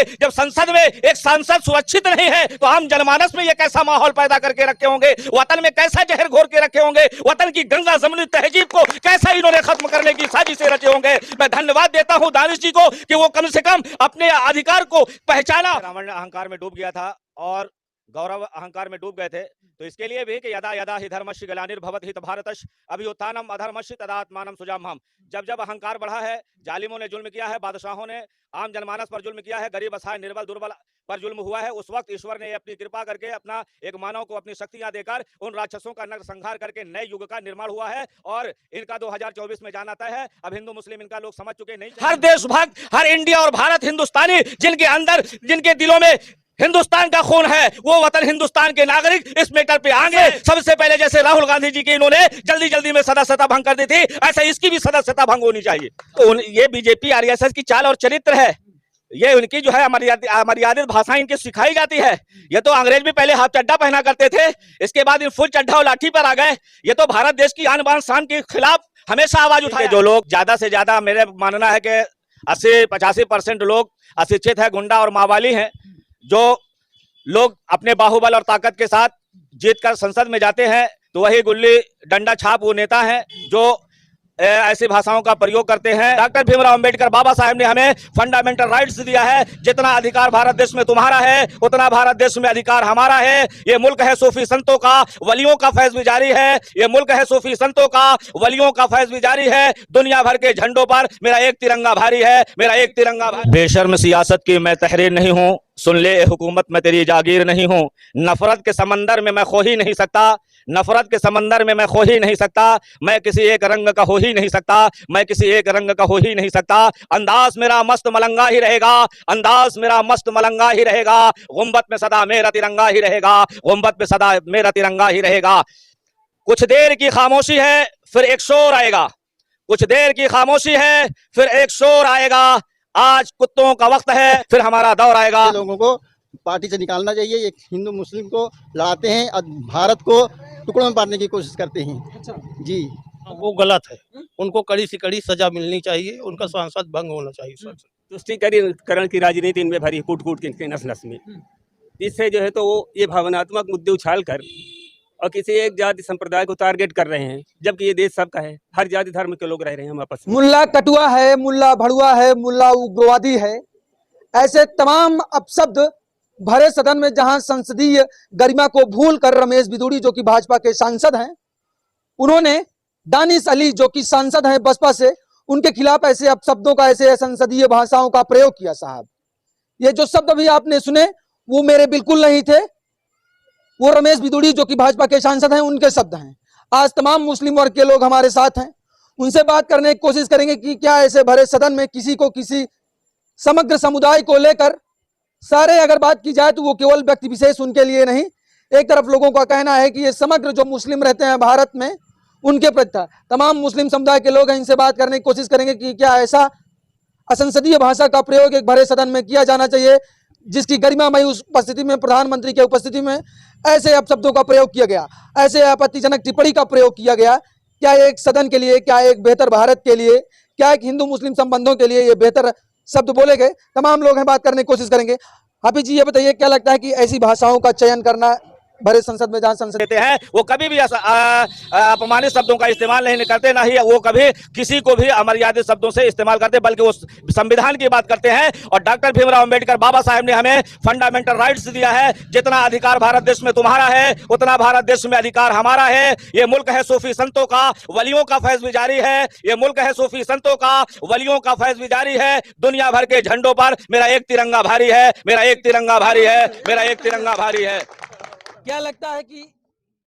होंगे जब संसद में एक सांसद सुरक्षित नहीं है तो आम जनमानस में ये कैसा माहौल पैदा करके रखे होंगे, वतन में कैसा जहर घोर के रखे होंगे, वतन की गंगा जमुनी तहजीब को कैसा इन्होंने खत्म करने की साजिशें रचे होंगे। मैं धन्यवाद देता हूं दानिश जी को कि वो कम से कम अपने अधिकार को पहचाना। रावण अहंकार में डूब गया था और गौरव अहंकार में डूब गए थे, तो इसके लिए भी कि यदा यदा हि धर्मस्य ग्लानिर्भवति हित भारतस्य अभ्युत्थानम अधर्मस्य तदात्मानं सृजाम्यहम्। जब जब अहंकार बढ़ा है, जालिमों ने जुल्म किया है, बादशाहों ने आम जनमानस पर जुल्म किया है, गरीब असहाय निर्बल दुर्बल पर जुल्म हुआ है, उस वक्त ईश्वर ने अपनी कृपा करके अपना एक मानव को अपनी शक्तियां देकर उन राक्षसों का नरसंहार करके नए युग का निर्माण हुआ है और इनका 2024 में जाना तय है। अब हिंदू मुस्लिम इनका लोग समझ चुके नहीं। हर देशभक्त, हर इंडिया और भारत हिंदुस्तानी जिनके अंदर जिनके दिलों में हिंदुस्तान का खून है, वो वतन हिंदुस्तान के नागरिक इस मैटर पे आगे। सबसे पहले जैसे राहुल गांधी जी की इन्होंने जल्दी जल्दी में सदस्यता भंग कर दी थी, ऐसे इसकी भी सदस्यता भंग होनी चाहिए। तो ये बीजेपी आरएसएस की चाल और चरित्र है, ये उनकी जो है अमर्यादित भाषा इनकी सिखाई जाती है। ये तो अंग्रेज भी पहले हाफ चड्डा पहना करते थे, इसके बाद इन फुल चड्डा और लाठी पर आ गए। ये तो भारत देश की आन बान शान के खिलाफ हमेशा आवाज उठाए। जो लोग ज्यादा से ज्यादा, मेरे मानना है कि 80-85% लोग अशिक्षित है, गुंडा और मावाली हैं। जो लोग अपने बाहुबल और ताकत के साथ जीतकर संसद में जाते हैं तो वही गुल्ली डंडा छाप वो नेता हैं जो ऐसी भाषाओं का प्रयोग करते हैं। डॉक्टर भीमराव अंबेडकर बाबा साहब ने हमें फंडामेंटल राइट्स दिया है, जितना अधिकार भारत देश में तुम्हारा है उतना भारत देश में अधिकार हमारा है। ये मुल्क है सूफी संतों का, वलियों का फैज भी जारी है। ये मुल्क है सूफी संतों का, वलियों का फैज भी जारी है। दुनिया भर के झंडों पर मेरा एक तिरंगा भारी है, मेरा एक तिरंगा भारी। बेशर्म सियासत की मैं तहरीर नहीं हूँ, सुन ले हुकूमत में तेरी जागीर नहीं हूँ। नफरत के समंदर में मैं खो ही नहीं सकता, नफरत के समंदर में मैं खो ही नहीं सकता। मैं किसी एक रंग का हो ही नहीं सकता, मैं किसी एक रंग का हो ही नहीं सकता। अंदाज मेरा मस्त मलंगा ही रहेगा, अंदाज मेरा मस्त मलंगा ही रहेगा। गुंबद में सदा मेरा तिरंगा ही रहेगा, गुंबद में सदा मेरा तिरंगा ही रहेगा। कुछ देर की खामोशी है फिर एक शोर आएगा, कुछ देर की खामोशी है फिर एक शोर आएगा। आज कुत्तों का वक्त है, फिर हमारा दौर आएगा। लोगों को पार्टी से निकालना चाहिए। एक हिंदू मुस्लिम को लड़ाते हैं और भारत को टुकड़ों में बांटने की कोशिश करते हैं। अच्छा जी, वो गलत है, उनको कड़ी से कड़ी सजा मिलनी चाहिए, उनका सांसद भंग होना चाहिए। तुष्टीकरण की राजनीति इनमें भरी कूट कूट के नस नस में, इससे जो है तो वो ये भावनात्मक मुद्दे उछाल कर और किसी एक जाति संप्रदाय को टारगेट कर रहे हैं, जबकि ये देश सबका है, हर जाति धर्म के लोग रह रहे हैं हम आपस में। मुल्ला कटुआ है, मुल्ला भड़ुआ है, मुल्ला उग्रवादी है, ऐसे तमाम अपशब्द भरे सदन में जहां संसदीय गरिमा को भूल कर रमेश बिदुड़ी जो कि भाजपा के सांसद हैं, उन्होंने दानिश अली जो कि सांसद हैं बसपा से, उनके खिलाफ ऐसे अपशब्दों का, ऐसे संसदीय भाषाओं का प्रयोग किया। साहब, ये जो शब्द अभी आपने सुने वो मेरे बिल्कुल नहीं थे, वो रमेश बिदुड़ी जो कि भाजपा के सांसद हैं उनके शब्द हैं। आज तमाम मुस्लिम वर्ग के लोग हमारे साथ हैं, उनसे बात करने की कोशिश करेंगे कि क्या ऐसे भरे सदन में किसी को किसी समग्र समुदाय को लेकर, सारे अगर बात की जाए तो वो केवल व्यक्ति विशेष उनके लिए नहीं, एक तरफ लोगों का कहना है कि ये समग्र जो मुस्लिम रहते हैं भारत में उनके प्रति था। तमाम मुस्लिम समुदाय के लोग हैं, इनसे बात करने की कोशिश करेंगे कि क्या ऐसा असंसदीय भाषा का प्रयोग एक भरे सदन में किया जाना चाहिए जिसकी गरिमामयी उस उपस्थिति में, प्रधानमंत्री की उपस्थिति में ऐसे अपशब्दों का प्रयोग किया गया, ऐसे आपत्तिजनक टिप्पणी का प्रयोग किया गया। क्या एक सदन के लिए, क्या एक बेहतर भारत के लिए, क्या एक हिंदू मुस्लिम संबंधों के लिए ये बेहतर शब्द बोले गए? तमाम लोग हैं, बात करने की कोशिश करेंगे। हाफिज जी, ये बताइए क्या लगता है कि ऐसी भाषाओं का चयन करना भरे संसद में, जहां संसद देते हैं, वो कभी भी अपमानित शब्दों का इस्तेमाल नहीं करते, ना ही वो कभी किसी को भी अमर्यादित शब्दों से इस्तेमाल करते, बल्कि वो संविधान की बात करते हैं। और डॉक्टर भीमराव अंबेडकर बाबा साहब ने हमें फंडामेंटल राइट्स दिया है, जितना अधिकार भारत देश में तुम्हारा है उतना भारत देश में अधिकार हमारा है। ये मुल्क है सूफी संतों का, वलियों का फैज भी जारी है। ये मुल्क है सूफी संतों का, वलियों का फैज भी जारी है। दुनिया भर के झंडों पर मेरा एक तिरंगा भारी है, मेरा एक तिरंगा भारी है, मेरा एक तिरंगा भारी है। क्या लगता है कि